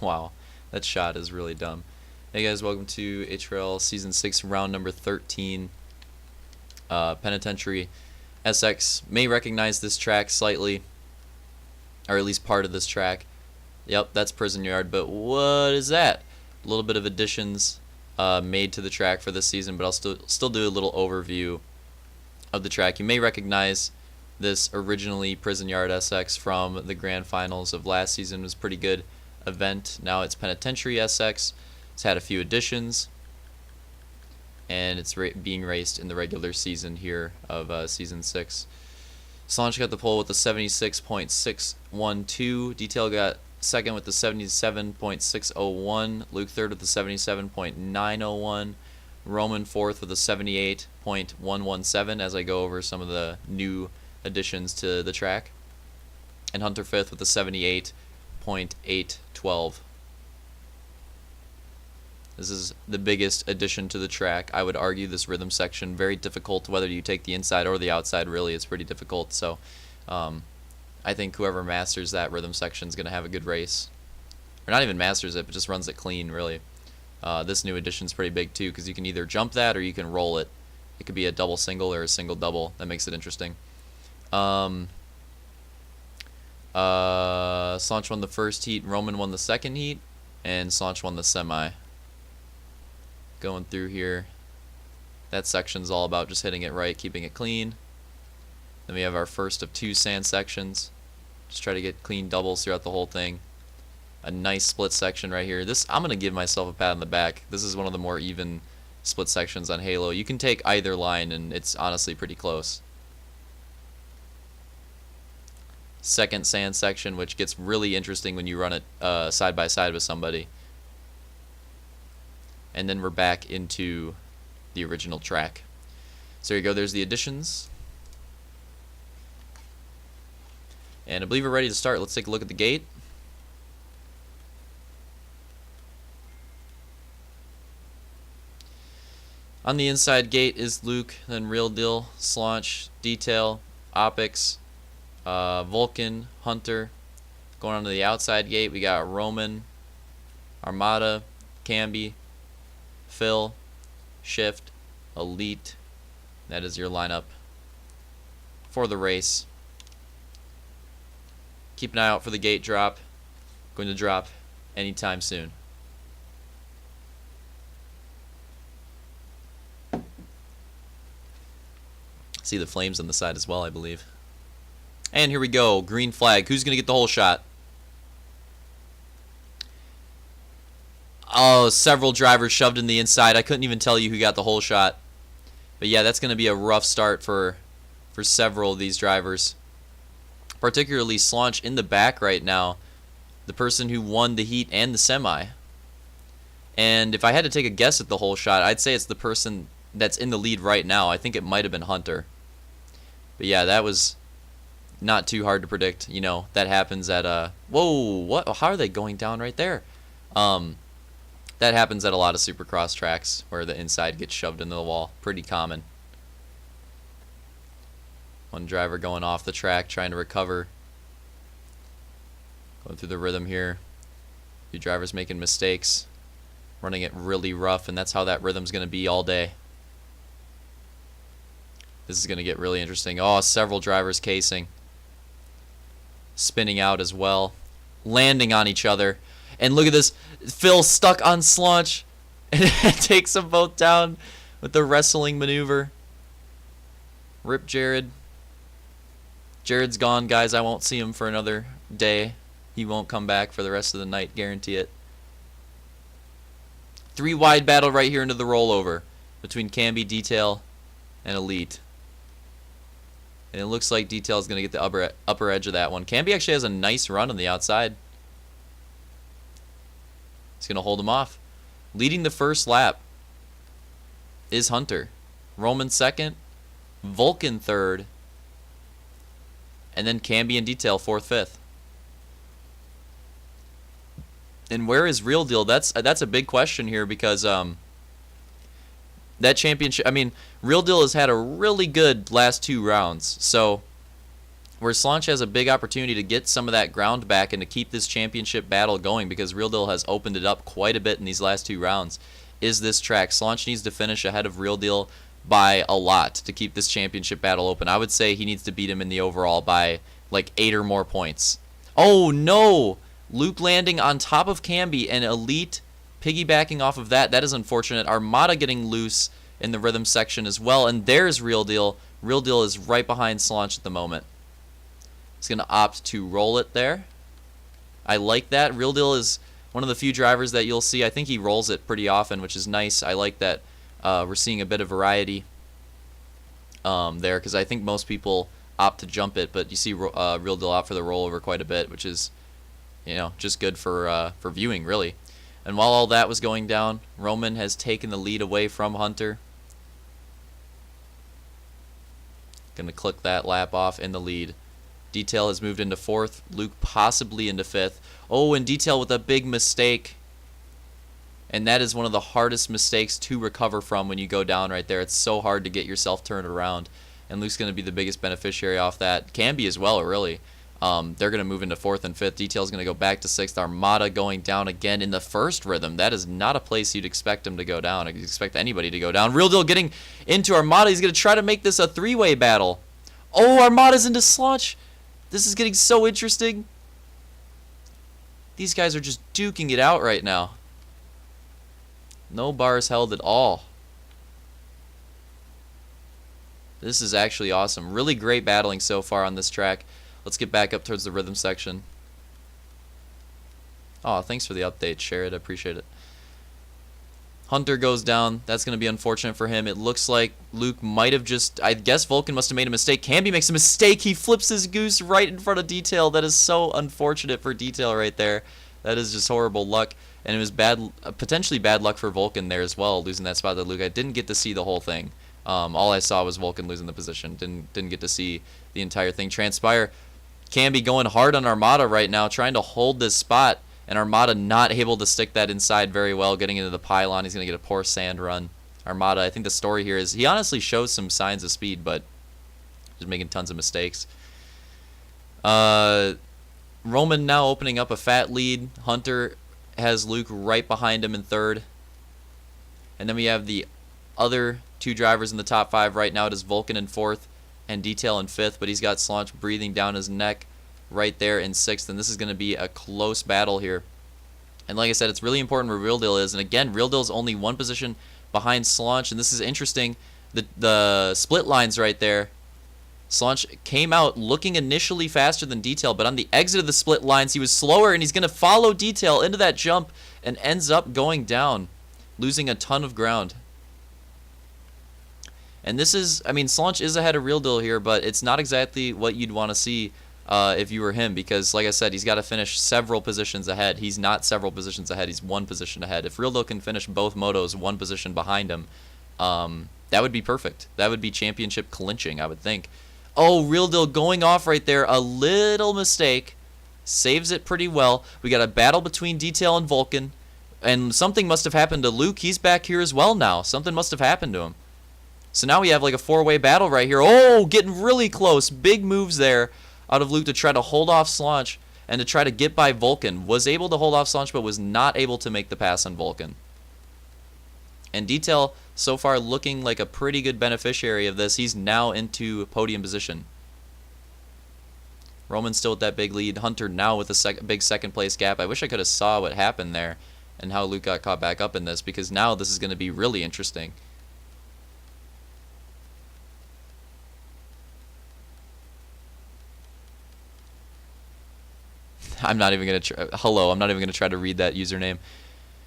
Wow, that shot is really dumb. Hey guys, welcome to HRL Season 6, round number 13. Penitentiary. SX may recognize this track slightly, or at least part of this track. Yep, that's Prison Yard, but what is that? A little bit of additions made to the track for this season, but I'll still do a little overview of the track. You may recognize this originally Prison Yard SX from the grand finals of last season. It was a pretty good event. Now it's Penitentiary SX. It's had a few additions, and it's being raced in the regular season here of Season 6. Solange got the pole with the 76.612. Detail got second with the 77.601. Luke third with the 77.901. Roman fourth with the 78.117 as I go over some of the new additions to the track. And Hunter fifth with the 78.812. This is the biggest addition to the track. I would argue this rhythm section, very difficult whether you take the inside or the outside, really. It's pretty difficult. So I think whoever masters that rhythm section is going to have a good race. Or not even masters it, but just runs it clean, really. This new addition is pretty big, too, because you can either jump that or you can roll it. It could be a double single or a single double. That makes it interesting. Slanch won the first heat, Roman won the second heat, and Slanch won the semi. Going through here, that section's all about just hitting it right, keeping it clean. Then we have our first of two sand sections. Just try to get clean doubles throughout the whole thing. A nice split section right here. This, I'm gonna give myself a pat on the back. This is one of the more even split sections on Halo. You can take either line and it's honestly pretty close. Second sand section, which gets really interesting when you run it side by side with somebody. And then we're back into the original track. So there you go, there's the additions. And I believe we're ready to start. Let's take a look at the gate. On the inside gate is Luke, then Real Deal, Slanch, Detail, Opix, Vulcan, Hunter. Going on to the outside gate, we got Roman, Armada, Camby, Phil, Shift, Elite. That is your lineup for the race. Keep an eye out for the gate drop. Going to drop anytime soon. See the flames on the side as well, I believe. And here we go. Green flag. Who's going to get the whole shot? Oh, several drivers shoved in the inside. I couldn't even tell you who got the whole shot. But yeah, that's going to be a rough start for several of these drivers. Particularly Slanch in the back right now. The person who won the heat and the semi. And if I had to take a guess at the whole shot, I'd say it's the person that's in the lead right now. I think it might have been Hunter. But yeah, that was not too hard to predict. You know, that happens at whoa, what? How are they going down right there? That happens at a lot of supercross tracks where the inside gets shoved into the wall. Pretty common. One driver going off the track trying to recover. Going through the rhythm here. A few drivers making mistakes. Running it really rough, and that's how that rhythm's going to be all day. This is going to get really interesting. Oh, several drivers casing. Spinning out as well. Landing on each other. And look at this. Phil stuck on Slanch. And it takes them both down with the wrestling maneuver. Rip Jared. Jared's gone, guys. I won't see him for another day. He won't come back for the rest of the night. Guarantee it. 3 wide battle right here into the rollover between Camby, Detail, and Elite. And it looks like Detail is going to get the upper edge of that one. Camby actually has a nice run on the outside. He's going to hold him off. Leading the first lap is Hunter. Roman second. Vulcan third. And then Camby and Detail fourth, fifth. And where is Real Deal? That's a big question here because that championship, I mean, Real Deal has had a really good last 2 rounds. So where Slaunch has a big opportunity to get some of that ground back and to keep this championship battle going, because Real Deal has opened it up quite a bit in these last 2 rounds, is this track. Slaunch needs to finish ahead of Real Deal by a lot to keep this championship battle open. I would say he needs to beat him in the overall by like 8 or more points. Oh no! Luke landing on top of Camby and Elite piggybacking off of that. That is unfortunate. Armada getting loose in the rhythm section as well, and there's Real Deal. Real Deal is right behind Slaunch at the moment. He's going to opt to roll it there. I like that. Real Deal is one of the few drivers that you'll see. I think he rolls it pretty often, which is nice. I like that we're seeing a bit of variety there, because I think most people opt to jump it, but you see Real Deal opt for the rollover quite a bit, which is, you know, just good for viewing, really. And while all that was going down, Roman has taken the lead away from Hunter. Going to click that lap off in the lead. Detail has moved into 4th. Luke possibly into 5th. Oh, and Detail with a big mistake. And that is one of the hardest mistakes to recover from when you go down right there. It's so hard to get yourself turned around. And Luke's going to be the biggest beneficiary off that. Can be as well, really. They're going to move into 4th and 5th. Detail's going to go back to 6th. Armada going down again in the first rhythm. That is not a place you'd expect him to go down. You'd expect anybody to go down. Real Deal getting into Armada. He's going to try to make this a 3-way battle. Oh, Armada's into Slaunch. This is getting so interesting. These guys are just duking it out right now. No bars held at all. This is actually awesome. Really great battling so far on this track. Let's get back up towards the rhythm section. Oh, thanks for the update, Sherrod. I appreciate it. Hunter goes down. That's going to be unfortunate for him. It looks like Luke might have just... I guess Vulcan must have made a mistake. Camby makes a mistake. He flips his goose right in front of Detail. That is so unfortunate for Detail right there. That is just horrible luck. And it was potentially bad luck for Vulcan there as well, losing that spot to Luke. I didn't get to see the whole thing. All I saw was Vulcan losing the position. Didn't get to see the entire thing transpire. Camby going hard on Armada right now, trying to hold this spot, and Armada not able to stick that inside very well, getting into the pylon. He's going to get a poor sand run. Armada, I think the story here is he honestly shows some signs of speed, but just making tons of mistakes. Roman now opening up a fat lead. Hunter has Luke right behind him in 3rd. And then we have the other 2 drivers in the top 5 right now. It is Vulcan in 4th and Detail in 5th, but he's got Slaunch breathing down his neck right there in 6th, and this is going to be a close battle here. And like I said, it's really important where Real Deal is, and again, Real Deal is only 1 position behind Slaunch, and this is interesting. The split lines right there, Slaunch came out looking initially faster than Detail, but on the exit of the split lines, he was slower, and he's going to follow Detail into that jump and ends up going down, losing a ton of ground. And this is, I mean, Slaunch is ahead of Real Deal here, but it's not exactly what you'd want to see if you were him, because, like I said, he's got to finish several positions ahead. He's not several positions ahead. He's 1 position ahead. If Real Deal can finish both motos 1 position behind him, that would be perfect. That would be championship clinching, I would think. Oh, Real Deal going off right there. A little mistake. Saves it pretty well. We got a battle between Detail and Vulcan, and something must have happened to Luke. He's back here as well now. Something must have happened to him. So now we have like a 4-way battle right here. Oh, getting really close. Big moves there out of Luke to try to hold off Slaunch and to try to get by Vulcan. Was able to hold off Slaunch, but was not able to make the pass on Vulcan. And Detail so far looking like a pretty good beneficiary of this. He's now into podium position. Roman still with that big lead. Hunter now with a big second place gap. I wish I could have saw what happened there and how Luke got caught back up in this, because now this is going to be really interesting. I'm not even going to hello, I'm not even going to try to read that username.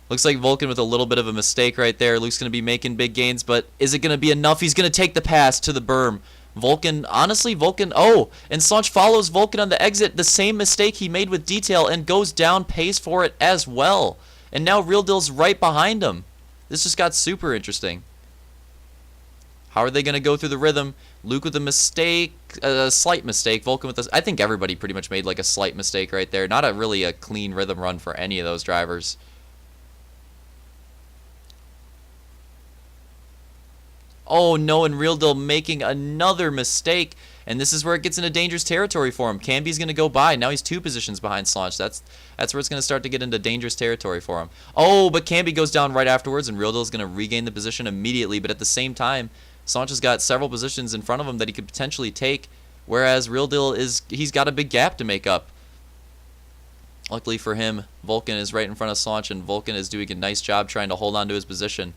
Looks like Vulcan with a little bit of a mistake right there. Luke's going to be making big gains, but is it going to be enough? He's going to take the pass to the berm. Vulcan, honestly, Vulcan, oh, and Slaunch follows Vulcan on the exit. The same mistake he made with Detail and goes down, pays for it as well. And now Real Deal's right behind him. This just got super interesting. How are they going to go through the rhythm? Luke with a mistake, a slight mistake. Vulcan with I think everybody pretty much made like a slight mistake right there. Not really a clean rhythm run for any of those drivers. Oh no, and Real Deal making another mistake. And this is where it gets into dangerous territory for him. Camby's going to go by. Now he's 2 positions behind Slaunch. That's where it's going to start to get into dangerous territory for him. Oh, but Camby goes down right afterwards, and Real Deal is going to regain the position immediately. But at the same time, Slaunch has got several positions in front of him that he could potentially take, whereas Real Deal he's got a big gap to make up. Luckily for him, Vulcan is right in front of Slaunch, and Vulcan is doing a nice job trying to hold on to his position.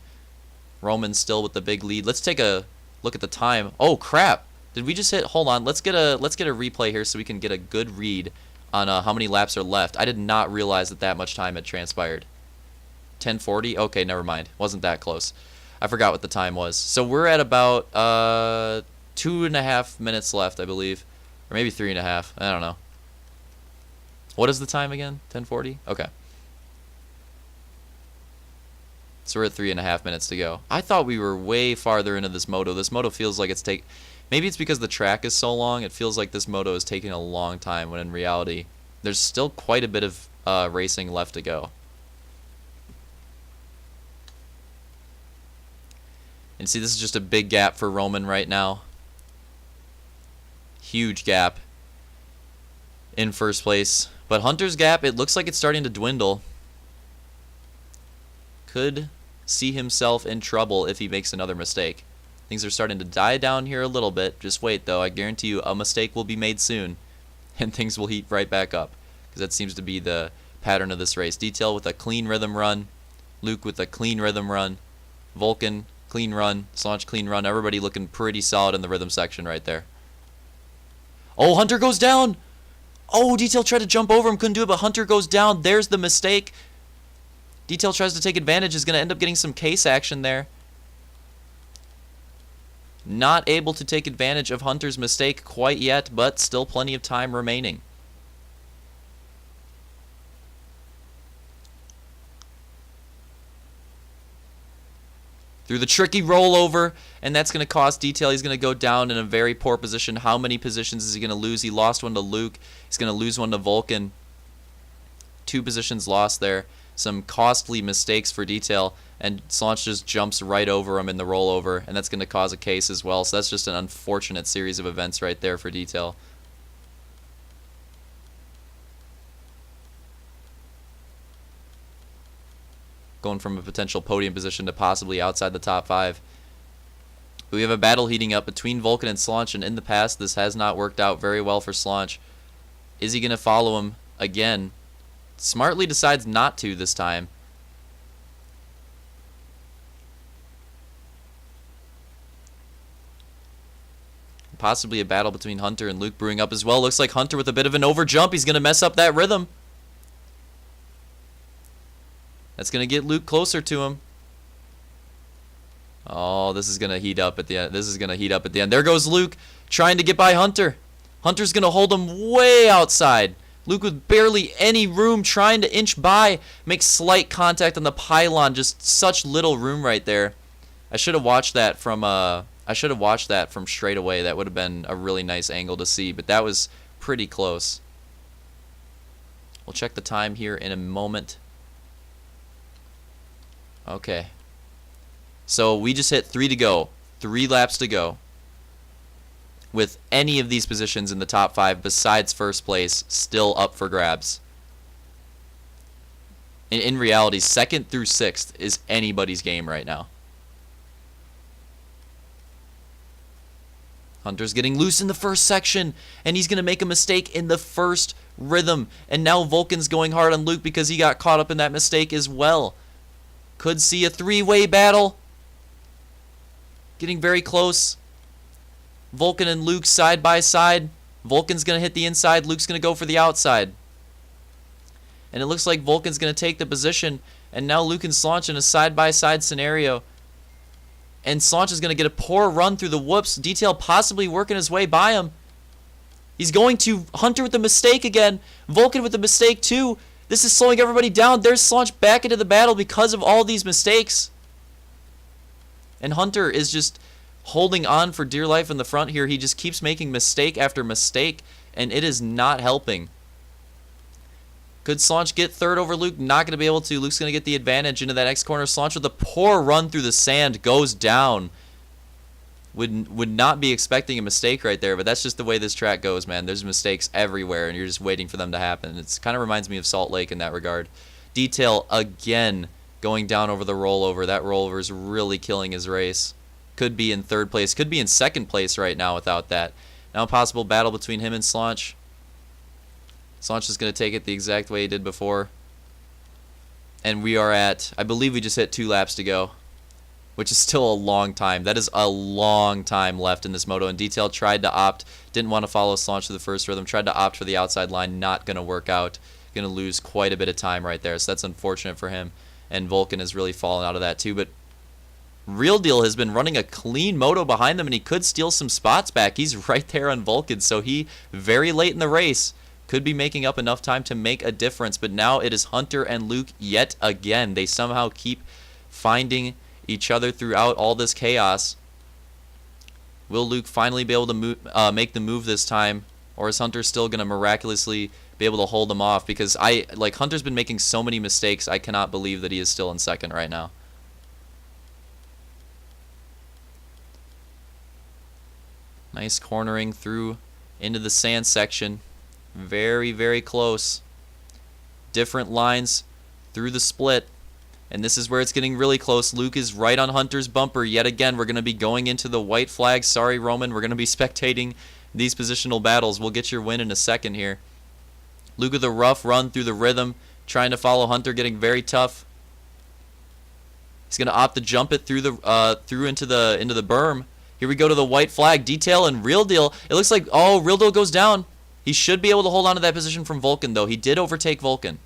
Roman's still with the big lead. Let's take a look at the time. Oh crap! Did we just hit? Hold on. Let's get a replay here so we can get a good read on how many laps are left. I did not realize that much time had transpired. 10:40. Okay, never mind. Wasn't that close. I forgot what the time was. So we're at about 2.5 minutes left, I believe, or maybe 3.5. I don't know. What is the time again? 10:40. Okay. So we're at 3.5 minutes to go. I thought we were way farther into this moto. This moto feels like it's maybe it's because the track is so long. It feels like this moto is taking a long time, when in reality, there's still quite a bit of racing left to go. And see, this is just a big gap for Roman right now. Huge gap in first place. But Hunter's gap, it looks like it's starting to dwindle. Could see himself in trouble if he makes another mistake. Things are starting to die down here a little bit. Just wait, though. I guarantee you a mistake will be made soon, and things will heat right back up, because that seems to be the pattern of this race. Detail with a clean rhythm run. Luke with a clean rhythm run. Vulcan, clean run. Slaunch, clean run. Everybody looking pretty solid in the rhythm section right there. Oh, Hunter goes down! Oh, Detail tried to jump over him, couldn't do it, but Hunter goes down. There's the mistake. Detail tries to take advantage, is going to end up getting some case action there. Not able to take advantage of Hunter's mistake quite yet, but still plenty of time remaining. Through the tricky rollover, and that's going to cost Detail. He's going to go down in a very poor position. How many positions is he going to lose? He lost one to Luke. He's going to lose one to Vulcan. 2 positions lost there. Some costly mistakes for Detail, and Slaunch just jumps right over him in the rollover, and that's going to cause a case as well. So that's just an unfortunate series of events right there for Detail. Going from a potential podium position to possibly outside the top 5. We have a battle heating up between Vulcan and Slaunch, and in the past this has not worked out very well for Slaunch. Is he going to follow him again? Smartly decides not to this time. Possibly a battle between Hunter and Luke brewing up as well. Looks like Hunter with a bit of an over jump. He's going to mess up that rhythm. That's going to get Luke closer to him. Oh, this is going to heat up at the end. This is going to heat up at the end. There goes Luke trying to get by Hunter. Hunter's going to hold him way outside. Luke with barely any room trying to inch by. Makes slight contact on the pylon. Just such little room right there. I should have watched that from straight away. That would have been a really nice angle to see, but that was pretty close. We'll check the time here in a moment. Okay. So we just hit 3 to go. 3 laps to go. With any of these positions in the top 5 besides first place still up for grabs. In reality, 2nd through 6th is anybody's game right now. Hunter's getting loose in the first section, and he's going to make a mistake in the first rhythm. And now Vulcan's going hard on Luke because he got caught up in that mistake as well. Could see a 3-way battle. Getting very close. Vulcan and Luke side by side. Vulcan's going to hit the inside. Luke's going to go for the outside. And it looks like Vulcan's going to take the position. And now Luke and Slaunch in a side-by-side scenario. And Slaunch is going to get a poor run through the whoops. Detail possibly working his way by him. He's going to Hunter with the mistake again. Vulcan with the mistake too. This is slowing everybody down. There's Slaunch back into the battle because of all these mistakes. And Hunter is just holding on for dear life in the front here. He just keeps making mistake after mistake, and it is not helping. Could Slaunch get third over Luke? Not going to be able to. Luke's going to get the advantage into that X corner. Slaunch with a poor run through the sand goes down. would not be expecting a mistake right there, but that's just the way this track goes, man. There's mistakes everywhere, and you're just waiting for them to happen. It kind of reminds me of Salt Lake in that regard. Detail, again, going down over the rollover. That rollover is really killing his race. Could be in third place. Could be in second place right now without that. Now a possible battle between him and Slaunch. Slaunch is going to take it the exact way he did before. And we are at, I believe we just hit 2 laps to go, which is still a long time. That is a long time left in this moto. And Detail tried to opt, didn't want to follow Slaunch to the first rhythm, tried to opt for the outside line, not going to work out. Going to lose quite a bit of time right there, so that's unfortunate for him. And Vulcan has really fallen out of that too. But Real Deal has been running a clean moto behind them, and he could steal some spots back. He's right there on Vulcan, so he, very late in the race, could be making up enough time to make a difference. But now it is Hunter and Luke yet again. They somehow keep finding each other throughout all this chaos. Will Luke finally be able to make the move this time, or is Hunter still going to miraculously be able to hold him off? Because Hunter's been making so many mistakes, I cannot believe that he is still in second right now. Nice cornering through into the sand section. Very, very close. Different lines through the split. And this is where it's getting really close. Luke is right on Hunter's bumper. Yet again, we're going to be going into the white flag. Sorry, Roman. We're going to be spectating these positional battles. We'll get your win in a second here. Luke with a rough run through the rhythm, trying to follow Hunter, getting very tough. He's going to opt to jump it through into the berm. Here we go to the white flag. Detail and Real Deal. It looks like, oh, Real Deal goes down. He should be able to hold on to that position from Vulcan, though. He did overtake Vulcan.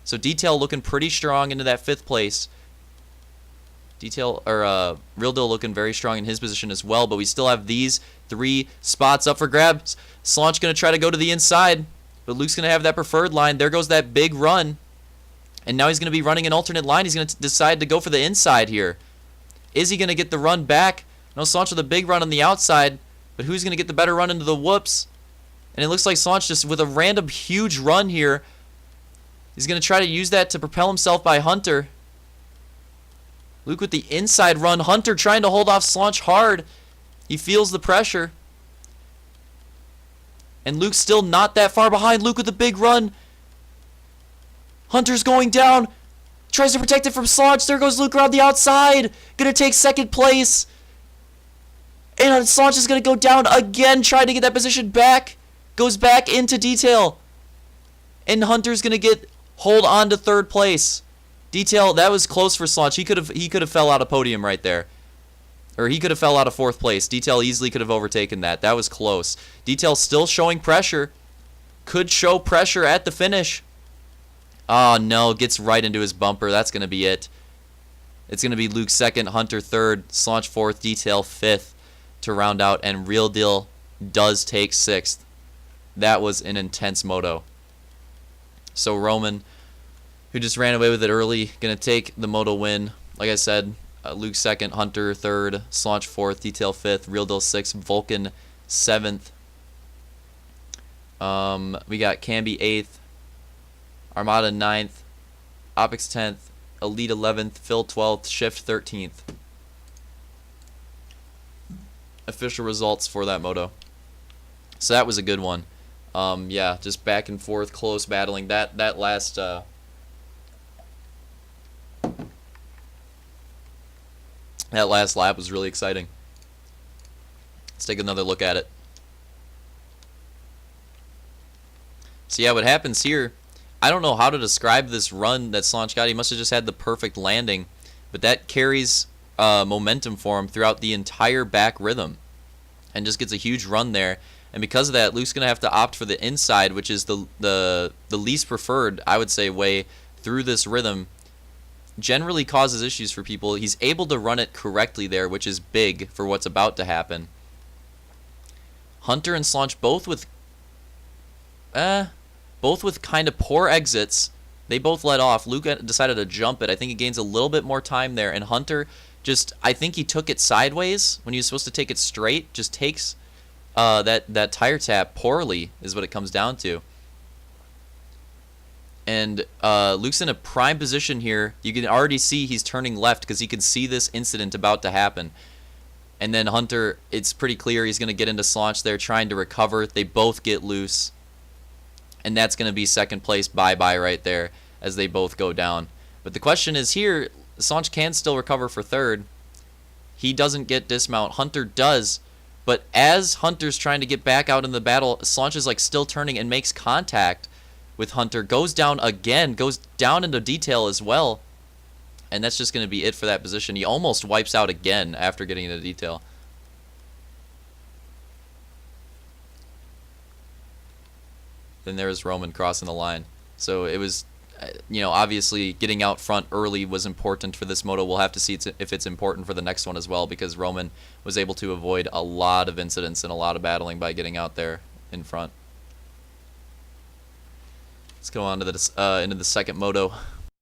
So Detail looking pretty strong into that 5th place. Real Deal looking very strong in his position as well, but we still have these 3 spots up for grabs. Slaunch going to try to go to the inside, but Luke's going to have that preferred line. There goes that big run. And now he's going to be running an alternate line. He's going to decide to go for the inside here. Is he going to get the run back? No, Slaunch with a big run on the outside, but who's going to get the better run into the whoops? And it looks like Slaunch just with a random huge run here. He's going to try to use that to propel himself by Hunter. Luke with the inside run. Hunter trying to hold off Slaunch hard. He feels the pressure. And Luke's still not that far behind. Luke with a big run. Hunter's going down. Tries to protect it from Slaunch. There goes Luke around the outside. Going to take 2nd place. And Slaunch is going to go down again, trying to get that position back. Goes back into Detail. And Hunter's going to hold on to 3rd place. Detail, that was close for Slaunch. He could have fell out of podium right there. Or he could have fell out of 4th place. Detail easily could have overtaken that. That was close. Detail still showing pressure. Could show pressure at the finish. Oh, no. Gets right into his bumper. That's going to be it. It's going to be Luke 2nd, Hunter 3rd, Slaunch 4th, Detail 5th to round out. And Real Deal does take 6th. That was an intense moto. So Roman, who just ran away with it early, going to take the moto win. Like I said, Luke 2nd, Hunter 3rd, Slaunch 4th, Detail 5th, Real Deal 6th, Vulcan 7th. We got Camby 8th, Armada 9th, Opix 10th, Elite 11th, Phil 12th, Shift 13th. Official results for that moto. So that was a good one. Yeah, just back and forth, close battling. That last lap was really exciting. Let's take another look at it. So yeah, what happens here, I don't know how to describe this run that Slaunch got. He must have just had the perfect landing, but that carries momentum for him throughout the entire back rhythm and just gets a huge run there. And because of that, Luke's going to have to opt for the inside, which is the least preferred, I would say, way through this rhythm. Generally causes issues for people. He's able to run it correctly there, which is big for what's about to happen. Hunter and Slaunch both with kind of poor exits. They both let off. Luke decided to jump it. I think he gains a little bit more time there. And Hunter I think he took it sideways when he was supposed to take it straight. Just takes that tire tap poorly is what it comes down to. And Luke's in a prime position here. You can already see he's turning left because he can see this incident about to happen. And then Hunter, it's pretty clear he's going to get into Slaunch there trying to recover. They both get loose. And that's going to be second place bye-bye right there as they both go down. But the question is here, Slaunch can still recover for third. He doesn't get dismount. Hunter does. But as Hunter's trying to get back out in the battle, Slaunch is like still turning and makes contact with Hunter. Goes down again. Goes down into detail as well. And that's just going to be it for that position. He almost wipes out again after getting into detail. Then there's Roman crossing the line. So it was, obviously getting out front early was important for this moto. We'll have to see if it's important for the next one as well, because Roman was able to avoid a lot of incidents and a lot of battling by getting out there in front. Let's go on to into the second moto.